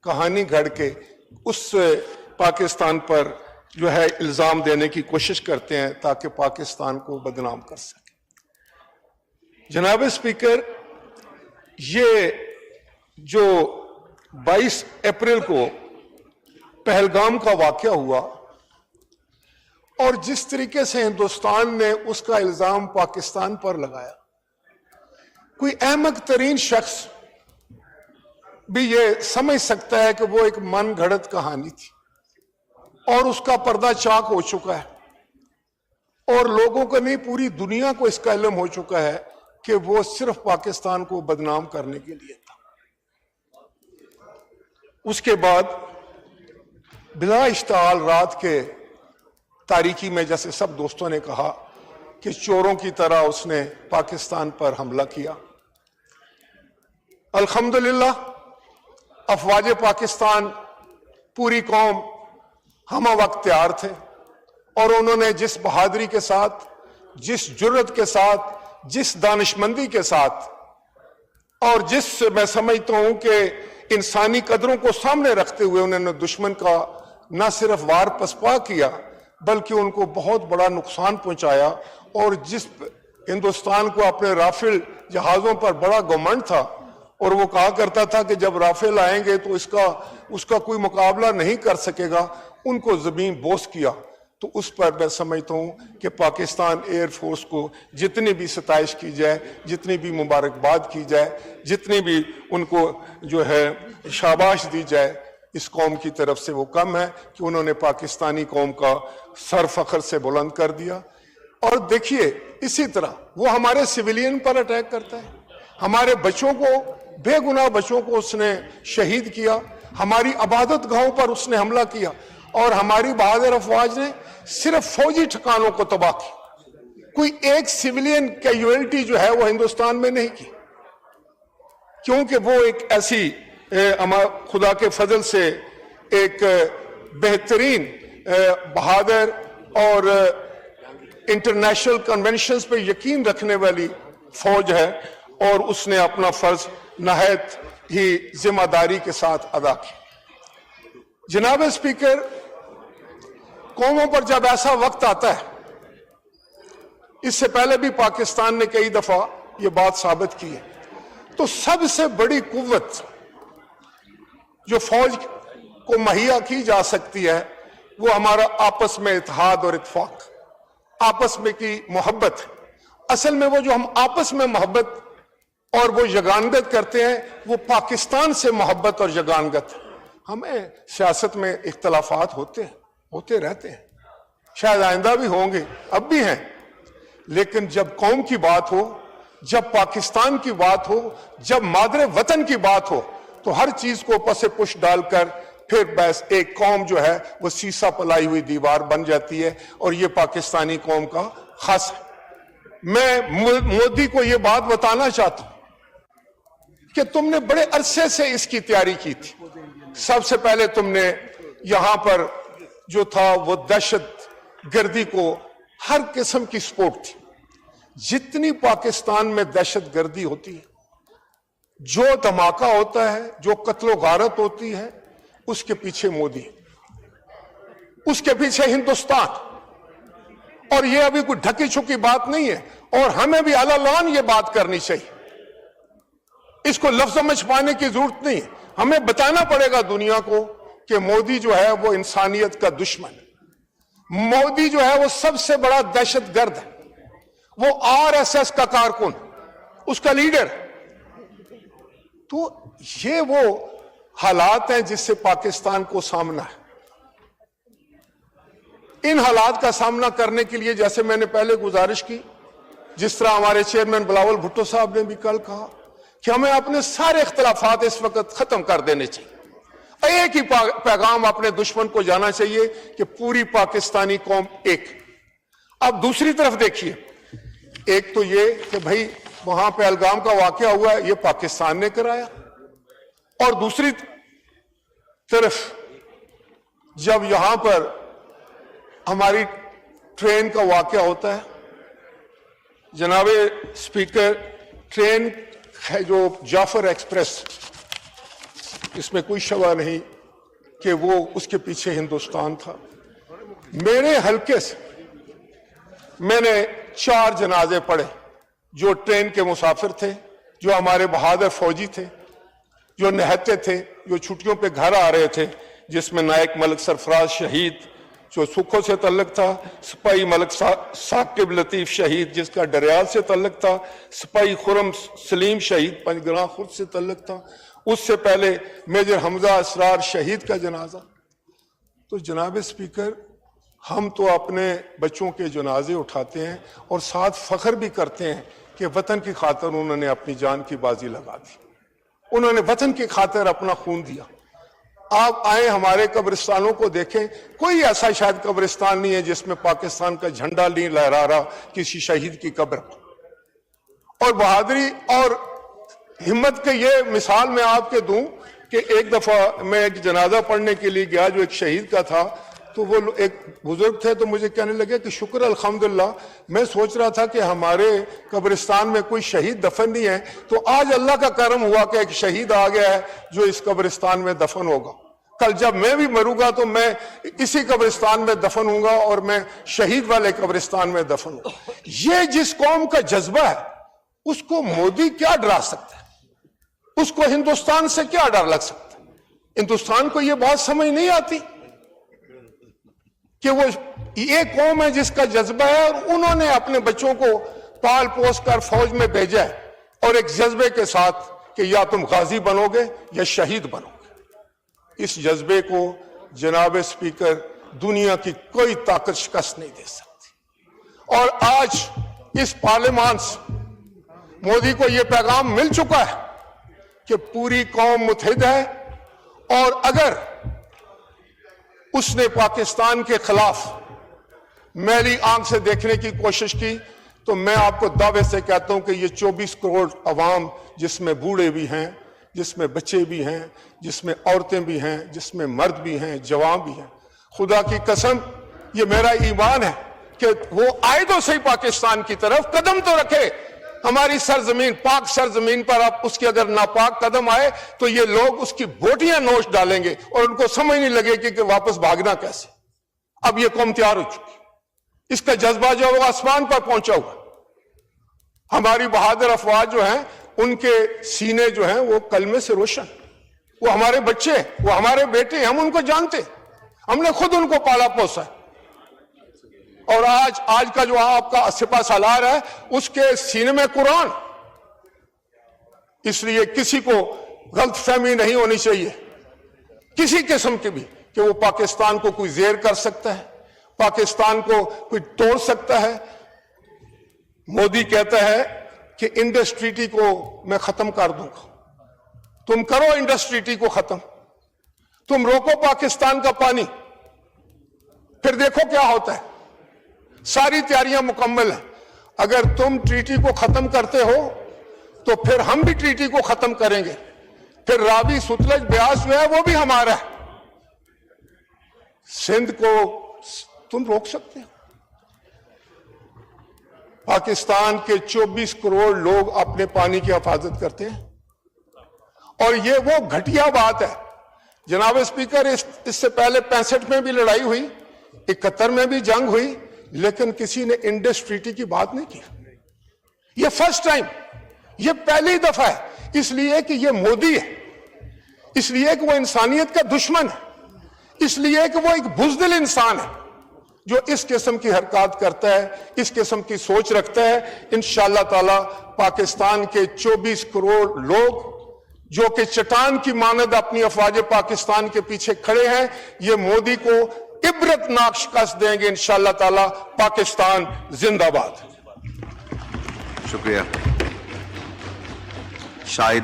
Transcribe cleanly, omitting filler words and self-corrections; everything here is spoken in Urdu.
کہانی گھڑ کے اس پاکستان پر جو ہے الزام دینے کی کوشش کرتے ہیں تاکہ پاکستان کو بدنام کر سکیں۔ جناب اسپیکر، یہ جو 22 اپریل کو پہلگام کا واقعہ ہوا اور جس طریقے سے ہندوستان نے اس کا الزام پاکستان پر لگایا، کوئی احمق ترین شخص بھی یہ سمجھ سکتا ہے کہ وہ ایک من گھڑت کہانی تھی اور اس کا پردہ چاک ہو چکا ہے اور لوگوں کو نہیں، پوری دنیا کو اس کا علم ہو چکا ہے کہ وہ صرف پاکستان کو بدنام کرنے کے لیے تھا۔ اس کے بعد بلا اشتعال رات کے تاریکی میں، جیسے سب دوستوں نے کہا، کہ چوروں کی طرح اس نے پاکستان پر حملہ کیا۔ الحمدللہ افواج پاکستان، پوری قوم ہمہ وقت تیار تھے اور انہوں نے جس بہادری کے ساتھ، جس جرت کے ساتھ، جس دانشمندی کے ساتھ اور جس میں سمجھتا ہوں کہ انسانی قدروں کو سامنے رکھتے ہوئے انہوں نے دشمن کا نہ صرف وار پسپا کیا بلکہ ان کو بہت بڑا نقصان پہنچایا، اور جس ہندوستان کو اپنے رافیل جہازوں پر بڑا گھمنڈ تھا اور وہ کہا کرتا تھا کہ جب رافیل آئیں گے تو اس کا کوئی مقابلہ نہیں کر سکے گا، ان کو زمین بوس کیا۔ تو اس پر میں سمجھتا ہوں کہ پاکستان ایئر فورس کو جتنی بھی ستائش کی جائے، جتنی بھی مبارکباد کی جائے، جتنی بھی ان کو جو ہے شاباش دی جائے، اس قوم کی طرف سے وہ کم ہے کہ انہوں نے پاکستانی قوم کا سر فخر سے بلند کر دیا۔ اور دیکھیے اسی طرح وہ ہمارے سویلین پر اٹیک کرتا ہے، ہمارے بچوں کو، بے گناہ بچوں کو اس نے شہید کیا، ہماری عبادت گاہوں پر اس نے حملہ کیا، اور ہماری بہادر افواج نے صرف فوجی ٹھکانوں کو تباہ کی، کوئی ایک سویلین کیجویلٹی جو ہے وہ ہندوستان میں نہیں کی، کیونکہ وہ ایک ایسی خدا کے فضل سے ایک بہترین بہادر اور انٹرنیشنل کنونشنز پہ یقین رکھنے والی فوج ہے، اور اس نے اپنا فرض نہایت ہی ذمہ داری کے ساتھ ادا کی۔ جناب اسپیکر، قوموں پر جب ایسا وقت آتا ہے، اس سے پہلے بھی پاکستان نے کئی دفعہ یہ بات ثابت کی ہے، تو سب سے بڑی قوت جو فوج کو مہیا کی جا سکتی ہے وہ ہمارا آپس میں اتحاد اور اتفاق، آپس میں کی محبت ہے۔ اصل میں وہ جو ہم آپس میں محبت اور وہ یگانگت کرتے ہیں، وہ پاکستان سے محبت اور یگانگت ہے۔ ہمیں سیاست میں اختلافات ہوتے رہتے ہیں، شاید آئندہ بھی ہوں گے، اب بھی ہیں، لیکن جب قوم کی بات ہو، جب پاکستان کی بات ہو، جب مادر وطن کی بات ہو، تو ہر چیز کو پس پش ڈال کر پھر بس ایک قوم جو ہے وہ سیسا پلائی ہوئی دیوار بن جاتی ہے، اور یہ پاکستانی قوم کا خاص ہے۔ میں مودی کو یہ بات بتانا چاہتا ہوں کہ تم نے بڑے عرصے سے اس کی تیاری کی تھی۔ سب سے پہلے تم نے یہاں پر جو تھا وہ دہشت گردی کو ہر قسم کی سپورٹ تھی۔ جتنی پاکستان میں دہشت گردی ہوتی ہے، جو دھماکہ ہوتا ہے، جو قتل و غارت ہوتی ہے، اس کے پیچھے مودی، اس کے پیچھے ہندوستان، اور یہ ابھی کوئی ڈھکی چھکی بات نہیں ہے، اور ہمیں بھی اعلان یہ بات کرنی چاہیے۔ اس کو لفظوں میں چھپانے کی ضرورت نہیں ہے، ہمیں بتانا پڑے گا دنیا کو کہ مودی جو ہے وہ انسانیت کا دشمن ہے، مودی جو ہے وہ سب سے بڑا دہشت گرد ہے، وہ RSS کا کارکن، اس کا لیڈر۔ تو یہ وہ حالات ہیں جس سے پاکستان کو سامنا ہے۔ ان حالات کا سامنا کرنے کے لیے، جیسے میں نے پہلے گزارش کی، جس طرح ہمارے چیئرمین بلاول بھٹو صاحب نے بھی کل کہا کہ ہمیں اپنے سارے اختلافات اس وقت ختم کر دینے چاہیے، ایک ہی پیغام اپنے دشمن کو جانا چاہیے کہ پوری پاکستانی قوم ایک۔ اب دوسری طرف دیکھیے، ایک تو یہ کہ بھائی وہاں پہلگام کا واقعہ ہوا ہے، یہ پاکستان نے کرایا، اور دوسری طرف جب یہاں پر ہماری ٹرین کا واقعہ ہوتا ہے، جناب اسپیکر، ٹرین ہے جو جعفر ایکسپریس اس میں کوئی شبہ نہیں کہ وہ اس کے پیچھے ہندوستان تھا. میرے حلقے سے میں نے 4 جنازے پڑھے جو ٹرین کے مسافر تھے, جو ہمارے بہادر فوجی تھے, جو نہتے تھے, جو چھٹیوں پہ گھر آ رہے تھے, جس میں نائک ملک سرفراز شہید جو سکھوں سے تعلق تھا, سپاہی ملک ثاقب لطیف شہید جس کا ڈریال سے تعلق تھا, سپاہی خرم سلیم شہید پنجگراں خرد سے تعلق تھا, اس سے پہلے میجر حمزہ اسرار شہید کا جنازہ. تو جناب اسپیکر, ہم تو اپنے بچوں کے جنازے اٹھاتے ہیں اور ساتھ فخر بھی کرتے ہیں کہ وطن کی خاطر انہوں نے اپنی جان کی بازی لگا دی, انہوں نے وطن کی خاطر اپنا خون دیا. آپ آئیں ہمارے قبرستانوں کو دیکھیں, کوئی ایسا شاید قبرستان نہیں ہے جس میں پاکستان کا جھنڈا نہیں لہرا رہا کسی شہید کی قبر پر. اور بہادری اور ہمت کے یہ مثال میں آپ کے دوں کہ ایک دفعہ میں ایک جنازہ پڑھنے کے لیے گیا جو ایک شہید کا تھا, تو وہ ایک بزرگ تھے, تو مجھے کہنے لگے کہ شکر الحمدللہ, میں سوچ رہا تھا کہ ہمارے قبرستان میں کوئی شہید دفن نہیں ہے, تو آج اللہ کا کرم ہوا کہ ایک شہید آ گیا ہے جو اس قبرستان میں دفن ہوگا. کل جب میں بھی مروں گا تو میں اسی قبرستان میں دفن ہوں گا اور میں شہید والے قبرستان میں دفن ہوں گا. یہ جس قوم کا جذبہ ہے اس کو مودی کیا ڈرا سکتا ہے, اس کو ہندوستان سے کیا ڈر لگ سکتا ہے. ہندوستان کو یہ بات سمجھ نہیں آتی کہ وہ یہ قوم ہے جس کا جذبہ ہے اور انہوں نے اپنے بچوں کو پال پوس کر فوج میں بھیجا ہے, اور ایک جذبے کے ساتھ کہ یا تم غازی بنو گے یا شہید بنو گے. اس جذبے کو جناب اسپیکر دنیا کی کوئی طاقت شکست نہیں دے سکتی. اور آج اس پارلیمان سے مودی کو یہ پیغام مل چکا ہے کہ پوری قوم متحد ہے, اور اگر اس نے پاکستان کے خلاف میلی آنکھ سے دیکھنے کی کوشش کی تو میں آپ کو دعوے سے کہتا ہوں کہ یہ 24 کروڑ عوام, جس میں بوڑھے بھی ہیں, جس میں بچے بھی ہیں, جس میں عورتیں بھی ہیں, جس میں مرد بھی ہیں, جوان بھی ہیں, خدا کی قسم یہ میرا ایمان ہے کہ وہ آئے تو صحیح پاکستان کی طرف, قدم تو رکھے ہماری سرزمین, پاک سرزمین پر. اب اس کے اگر ناپاک قدم آئے تو یہ لوگ اس کی بوٹیاں نوش ڈالیں گے اور ان کو سمجھ نہیں لگے کہ واپس بھاگنا کیسے. اب یہ قوم تیار ہو چکی, اس کا جذبہ جو ہے وہ آسمان پر پہنچا ہوا. ہماری بہادر افواج جو ہیں ان کے سینے جو ہیں وہ کلمے سے روشن, وہ ہمارے بچے, وہ ہمارے بیٹے, ہم ان کو جانتے, ہم نے خود ان کو پالا پوسا ہے. اور آج کا جو آپ کا سپہ سالار ہے اس کے سینے میں قرآن. اس لیے کسی کو غلط فہمی نہیں ہونی چاہیے کسی قسم کی بھی کہ وہ پاکستان کو کوئی زیر کر سکتا ہے, پاکستان کو کوئی توڑ سکتا ہے. مودی کہتا ہے کہ انڈس ٹریٹی کو میں ختم کر دوں گا. تم کرو انڈس ٹریٹی کو ختم, تم روکو پاکستان کا پانی, پھر دیکھو کیا ہوتا ہے. ساری تیاریاں مکمل ہیں. اگر تم ٹریٹی کو ختم کرتے ہو تو پھر ہم بھی ٹریٹی کو ختم کریں گے. پھر راوی ستلج بیاس جو ہے وہ بھی ہمارا ہے. سندھ کو تم روک سکتے ہو. پاکستان کے 24 کروڑ لوگ اپنے پانی کی حفاظت کرتے ہیں, اور یہ وہ گھٹیا بات ہے جناب اسپیکر. اس سے پہلے 65 میں بھی لڑائی ہوئی, 71 میں بھی جنگ ہوئی, لیکن کسی نے انڈس ٹریٹی کی بات نہیں کی. یہ فرسٹ ٹائم, یہ پہلی دفعہ ہے. اس لیے کہ یہ مودی ہے, اس لیے کہ وہ انسانیت کا دشمن ہے, اس لیے کہ وہ ایک بزدل انسان ہے جو اس قسم کی حرکات کرتا ہے, اس قسم کی سوچ رکھتا ہے. انشاءاللہ تعالی پاکستان کے 24 کروڑ لوگ جو کہ چٹان کی مانند اپنی افواج پاکستان کے پیچھے کھڑے ہیں, یہ مودی کو عبرتناک شکست دیں گے انشاءاللہ تعالی. پاکستان زندہ باد. شکریہ. شاہد